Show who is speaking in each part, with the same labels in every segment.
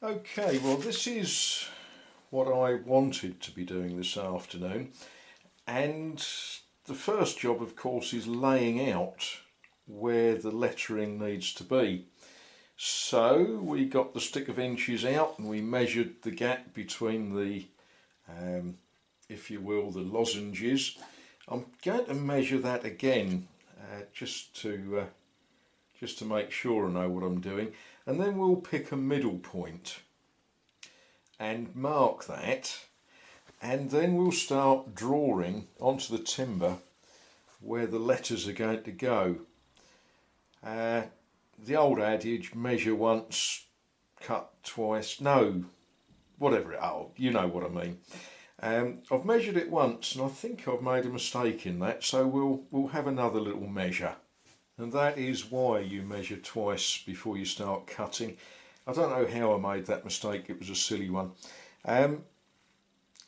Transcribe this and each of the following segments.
Speaker 1: Okay, well this is what I wanted to be doing this afternoon, and the first job of course is laying out where the lettering needs to be. So we got the stick of inches out and we measured the gap between the, if you will, the lozenges. I'm going to measure that again just to make sure I know what I'm doing, and then we'll pick a middle point and mark that, and then we'll start drawing onto the timber where the letters are going to go. The old adage, measure once, cut twice, no, whatever it, oh, you know what I mean. I've measured it once and I think I've made a mistake in that, so we'll have another little measure. And that is why you measure twice before you start cutting. I don't know how I made that mistake, it was a silly one.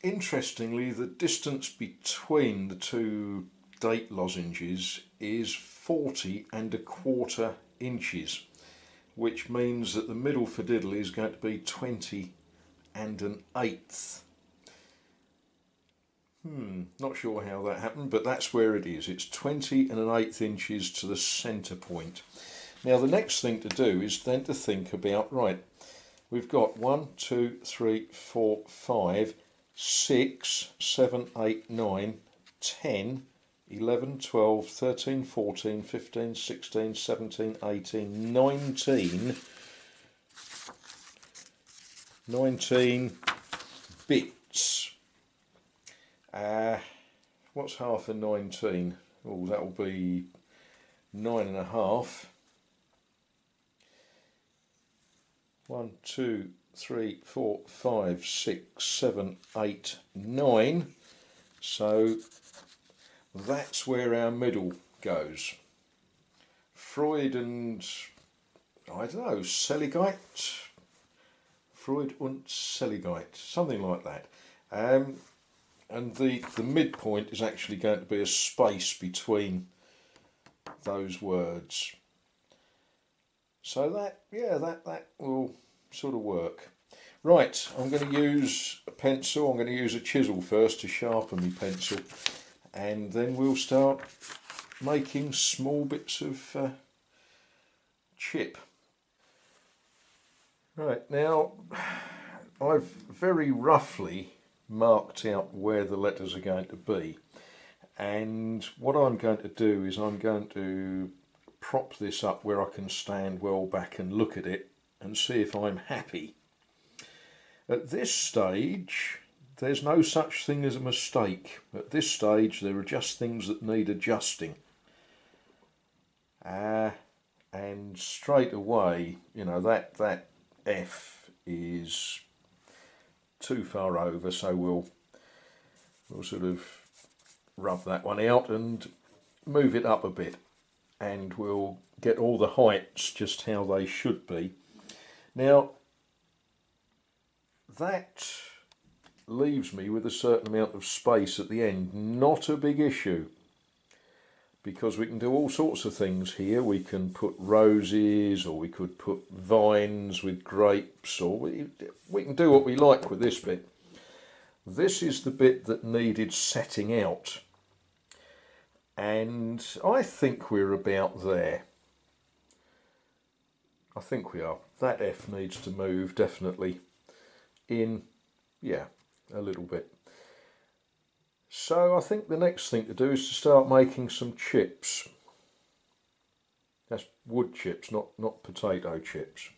Speaker 1: Interestingly, the distance between the two date lozenges is 40¼ inches, which means that the middle fadiddle is going to be 20⅛. Not sure how that happened, but that's where it is. It's 20⅛ inches to the centre point. Now the next thing to do is then to think about, right, we've got 1, 2, 3, 4, 5, 6, 7, 8, 9, 10, 11, 12, 13, 14, 15, 16, 17, 18, 19 bits. What's half of 19? Oh, that'll be 9½. 1, 2, 3, 4, 5, 6, 7, 8, 9. So that's where our middle goes. Freud and, I don't know, Seligkeit? Freud und Seligkeit, something like that. And the midpoint is actually going to be a space between those words. So that will sort of work. Right, I'm going to use a pencil. I'm going to use a chisel first to sharpen my pencil, and then we'll start making small bits of chip. Right, now I've very roughly marked out where the letters are going to be, and what I'm going to do is I'm going to prop this up where I can stand well back and look at it and see if I'm happy. At this stage there's no such thing as a mistake. At this stage there are just things that need adjusting, and straight away, you know, that F is too far over, so we'll sort of rub that one out and move it up a bit, and we'll get all the heights just how they should be. Now that leaves me with a certain amount of space at the end. Not a big issue, because we can do all sorts of things here. We can put roses, or we could put vines with grapes, or we can do what we like with this bit. This is the bit that needed setting out, and I think we're about there. I think we are. That F needs to move definitely in, yeah, a little bit. So I think the next thing to do is to start making some chips. That's wood chips, not potato chips.